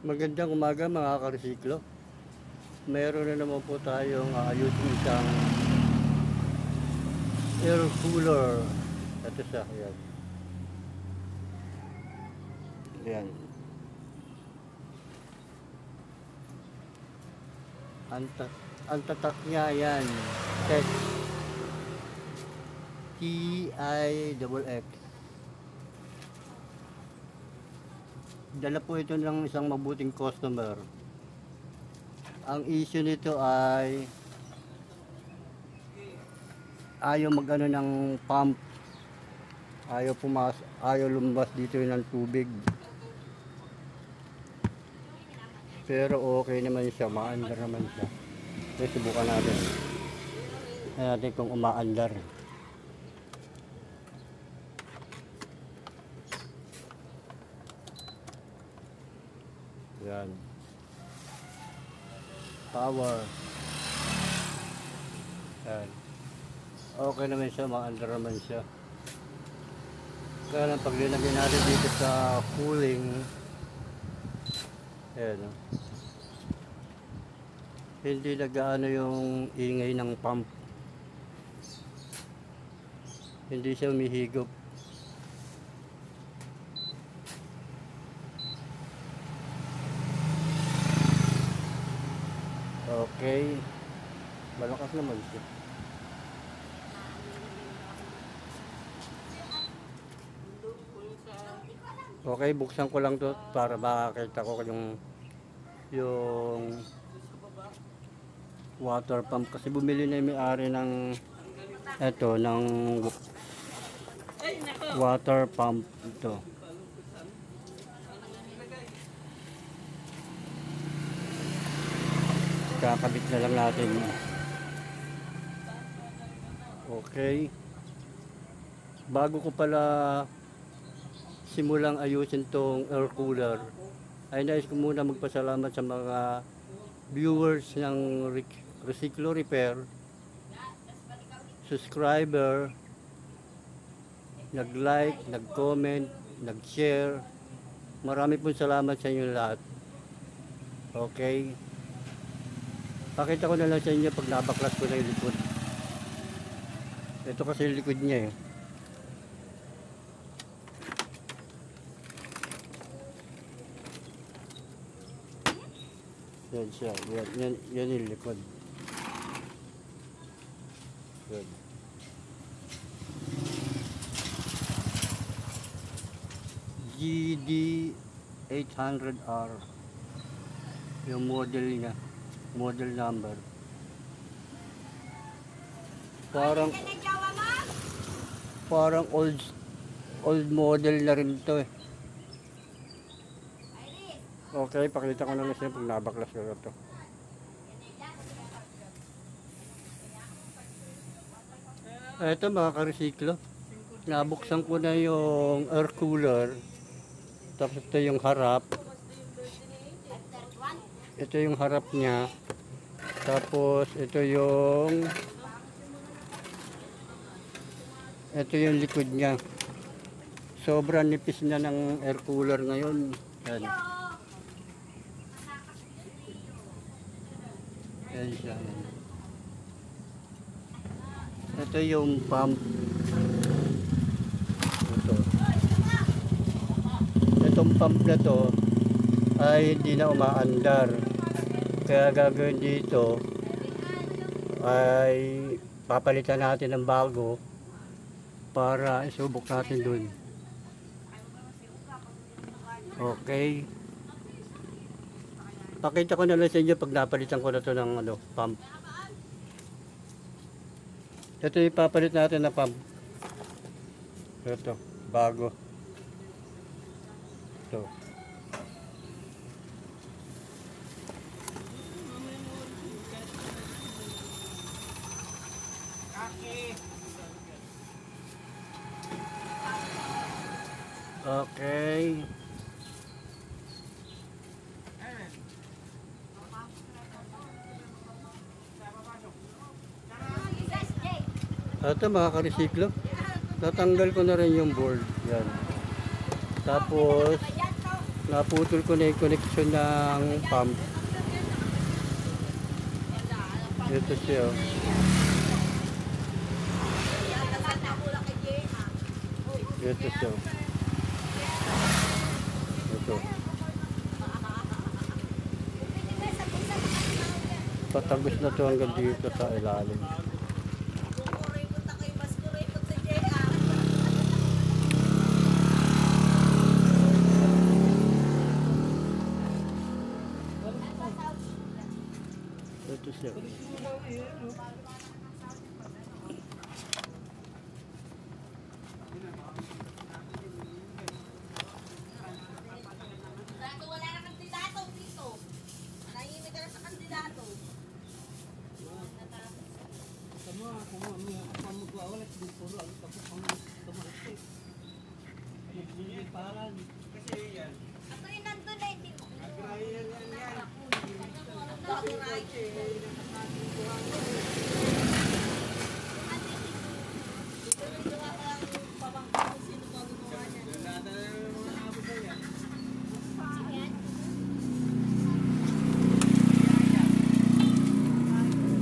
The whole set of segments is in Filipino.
Magandang umaga mga karesiklo. Meron na naman po tayong ayusin isang air cooler. Ito siya, ayan. Ayan. Ang tatak niya, ayan. Tech TIXX. Dala po ito ng isang mabuting customer. Ang issue nito ay ayaw magano ng pump, ayaw lumabas dito ng tubig, pero okay naman siya, maandar naman siya. So, subukan natin. Tingnan natin kung umaandar. Yan. Power. Yan. Okay naman siya, maandar naman siya. Kaya lang pag linagay natin dito sa cooling, ayan, hindi nagaano yung ingay ng pump. Hindi siya umihigop. Okay. Malakas naman siya. Okay, buksan ko lang to para makakita ko yung water pump, kasi bumili na yung may-ari ng ng water pump ito. Kakabit na lang natin. Okay. Bago ko pala simulang ayusin tong air cooler, ay nais ko muna magpasalamat sa mga viewers ng Resiklo Repair, subscriber, nag-like, nag-comment, nag-share. Marami pong salamat sa inyo lahat. Okay. Pakita ko na lang sa inyo pag nabaklas ko na yung likod. Ito kasi yung likod niya eh. Yan siya. Yan yung likod. Yan. GD800R. Yung model niya. Model number. Parang old model na rin to eh. Okay, pakita ko na lang siya pag nabaklas ko ito. Ito mga karesiklo, nabuksan ko na yung air cooler. Tapos ito yung harap. Ito yung harap niya. Tapos ito yung likod niya. Sobrang nipis na ng air cooler ngayon. Yan. Yan siya. Ito yung pump. Itong pump na to ay hindi na umaandar. Kaya gagawin dito ay papalitan natin ng bago para isubok natin dun. Okay. Pakita ko na lang sa inyo pag napalitan ko na to ng pump. Ito yung papalit natin na pump. Ito, bago. Ito. Okay. Ito mga karesiklo, tatanggal ko na rin yung board. Yan. Tapos Naputol ko na yung connection ng pump. Ito siya. Ito siya. Ito. Patagos na to hanggang dito sa ilalim. Ito siya. Wala na kandidato dito. Nahihimik ka na sa kandidato. Ako rin nandun na hindi mo.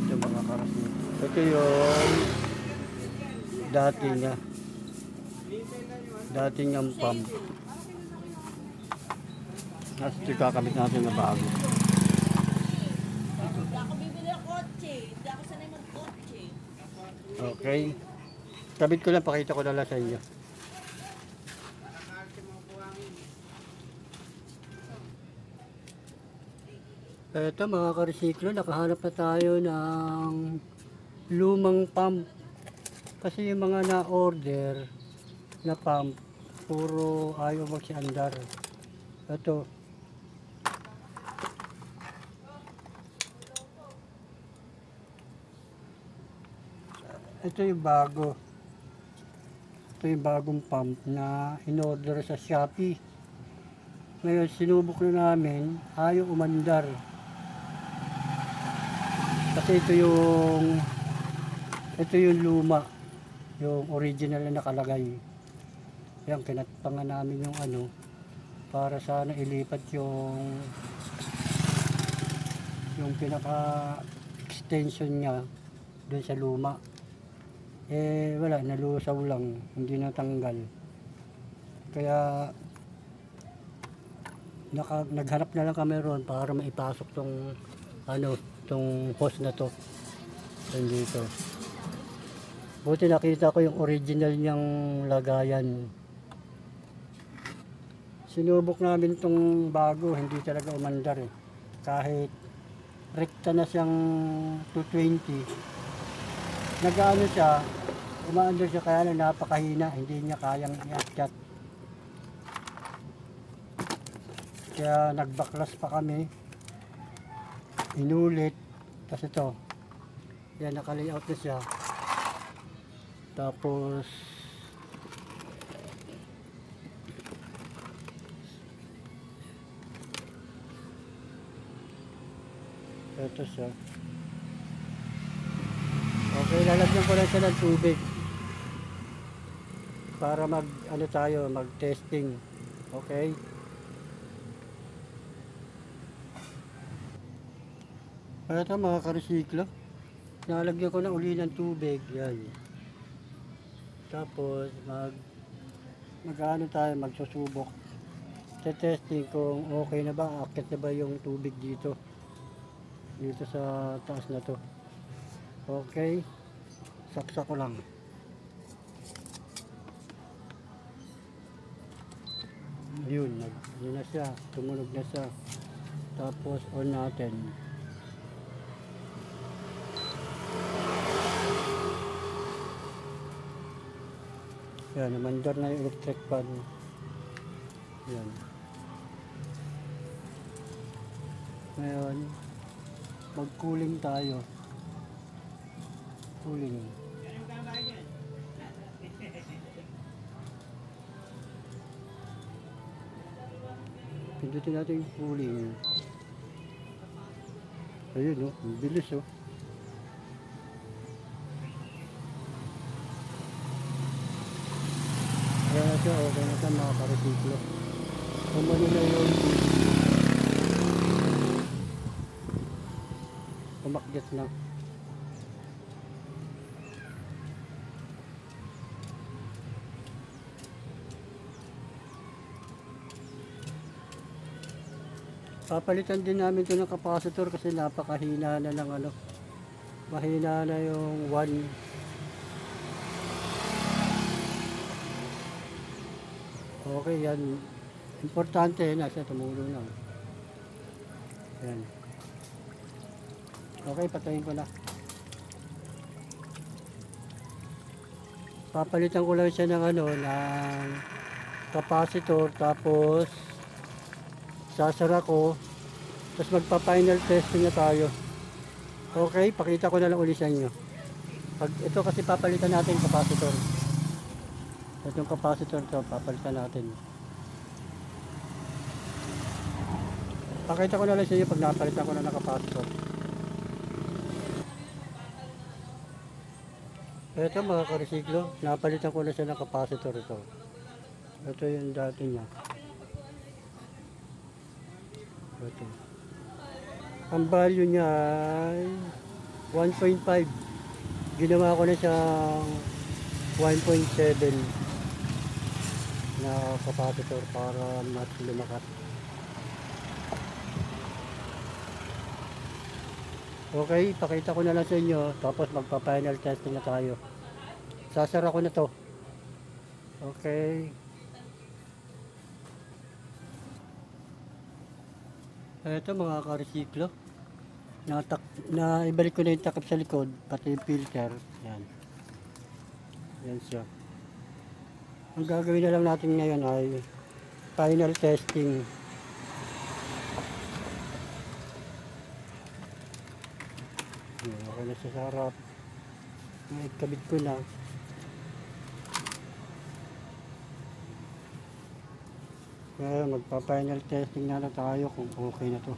Ito mga karasmi. Ito yung dati niya. Dati niyang pump. Tapos ito kakabit natin na bago. Hindi ako bibili ng kotse. Hindi ako sanay mag-kotse. Okay. Kabit ko lang, pakita ko na lang sa inyo. Eto mga ka-recyclo, nakahanap na tayo ng lumang pump. Kasi yung mga na-order na pump, puro ayaw magsiandar. Ito. Ito yung bago. Ito yung bagong pump na in-order sa Shopee. Ngayon, sinubok na namin, ayaw umandar. Kasi ito yung luma, yung original na nakalagay. Yan, kinatpangan namin yung ano, para sana ilipat yung pinaka-extension niya doon sa luma. Eh, wala, nalusaw lang, hindi natanggal. Kaya, naghanap na lang kami ron para maipasok tong hose na to dito. Buti nakita ko yung original niyang lagayan. Sinubok namin tong bago, hindi talaga umandar eh. Kahit rekta na siyang 220, nag-ano siya, umaandar siya, kaya lang napakahina, hindi niya kayang i-adjust. Kaya nagbaklas pa kami, inulit. Tapos ito, yan, naka-layout na siya. Tapos ito siya. Okay, lalagyan ko lang siya ng tubig para mag-testing. Okay. Ito mga ka-recyclo, nalagyan ko na uli ng tubig. Yan. Tapos magsusubok. Testing kung okay na ba, akit na ba yung tubig dito sa taas na to. Okay, saksak ko lang. Yun na siya, tumunog na siya. Tapos on natin. Yan, umandar na yung electric fan. Yan. Ngayon, mag-cooling tayo. Cooling. Pindutin natin yung cooling. Ayun, oh, ang bilis, oh. Ayan na siya, okay na siya mga ka-recyclo. Umano na yun. Umakyat na. Papalitan din namin ito ng capacitor kasi napakahina na ng ano. Mahina na yung 1. Okay, yan. Importante, nasa tumulo na. Yan. Okay, patayin ko na. Papalitan ko lang siya ng ano, ng capacitor, tapos sasara ko, tapos magpa-final testing na tayo. Okay, pakita ko na lang ulit sa inyo. Ito kasi papalitan natin yung capacitor. Itong capacitor to, papalitan natin. Pakita ko na lang sa inyo pag napalitan ko na ng capacitor. Ito mga karesiklo, napalitan ko na siya ng capacitor ito. Ito yung dati niya. Ito. Ang value niya ay 1.5. Ginawa ko na siyang 1.7 na capacitor para mas lumakas. Okay, pakita ko na lang sa inyo, tapos magpa-final testing na tayo. Sasara ko na to. Okay. Ito mga karesiklo. Ibalik ko na yung takip sa likod, pati yung filter. Yan. Yan siya. Ang gagawin na lang natin ngayon ay final testing. Okay na sa harap. Kabit ko na. Kaya magpa-final testing na lang tayo kung okay na to.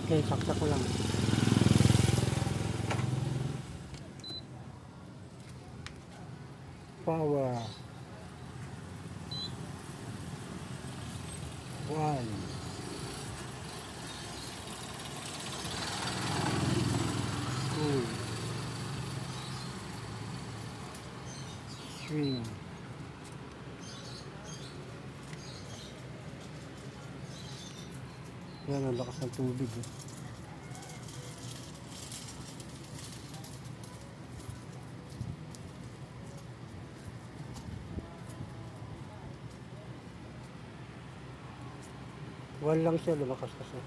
Okay, saksak ko lang. Power. 1. 2. 3. Yan, ang lakas ng tubig eh. Wala lang siya, lumakas kasi.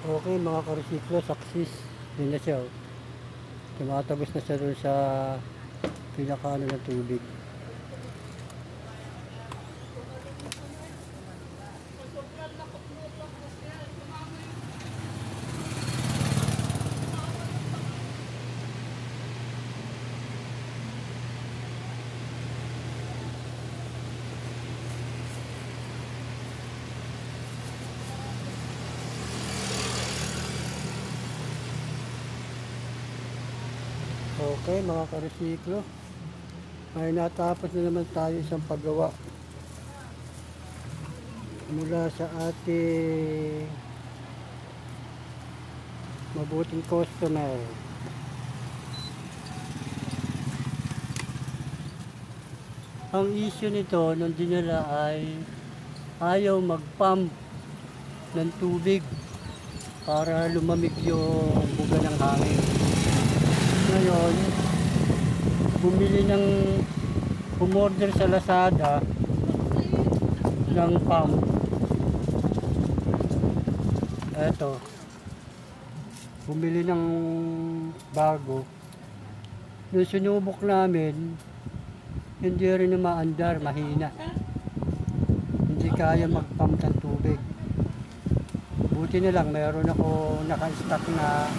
Okay mga karesiklo, success din na siya. Tumatagos na siya doon sa pinakaano ng tubig. Okay mga karesiklo, ay natapos na naman tayo isang paggawa mula sa ating mabuting customer. Ang issue nito nung dinala ay ayaw mag-pump ng tubig para lumamig yung buga ng hangin. Ngayon, umorder sa Lazada ng pump. Eto. bumili ng bago. Nung sinubok namin, hindi rin na maandar, mahina. Hindi kaya mag-pump ng tubig. Buti na lang, mayroon ako naka-stock na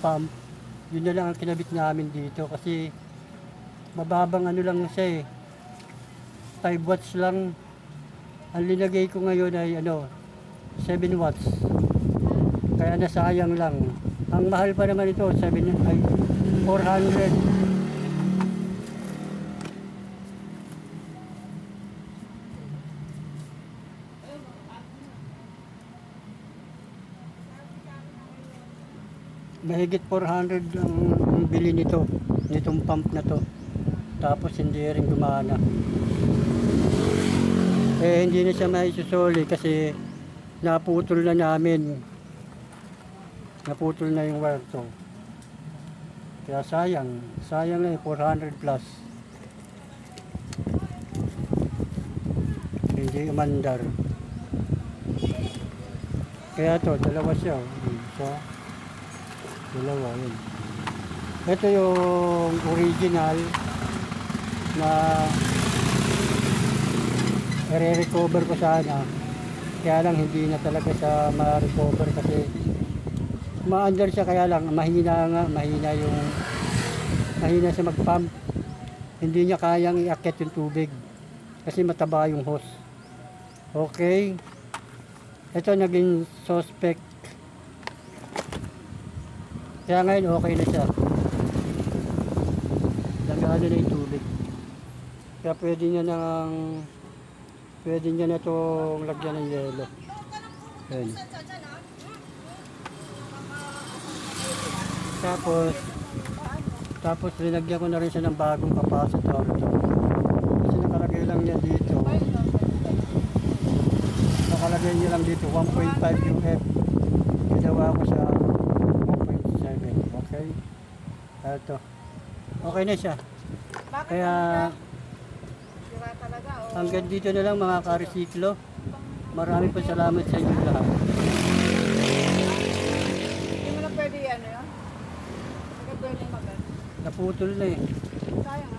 pump. Yun na lang ang kinabit namin dito kasi mababang ano lang siya eh. 5 watts lang. Ang linagay ko ngayon ay 7 watts. Kaya nasayang lang. Ang mahal pa naman ito, 400. Mahigit 400 ang bili nitong pump na to. Tapos hindi rin gumana. Hindi na siya maisusoli kasi naputol na namin. Naputol na yung wire to. Kaya sayang na 400 plus. Hindi umandar. Kaya to, dalawa siya. So, dalawa yun. Ito yung original na i-recover ko sana. Kaya lang hindi na talaga siya ma-recover kasi ma-under siya, kaya lang mahina siya mag-pump. Hindi niya kayang iakyat yung tubig kasi mataba yung hose. Okay. Ito naging suspect. Kaya ngayon okay na siya. Lagano na yung tubig. Kaya pwede niya na itong lagyan ng yelo. Ayan. Tapos linagyan ko na rin siya ng bagong capacitor. Kasi nakalagay lang niya dito. Nakalagay niya lang dito 1.5 UF. Ginawa ko siya 1.7. Okay? Ito. Okay na siya. Kaya hanggang dito na lang mga ka-resiklo. Maraming po salamat sa inyo lahat. Hindi mo na pwede yan, yun? Hindi pwede magano. Naputol na eh. Sayang,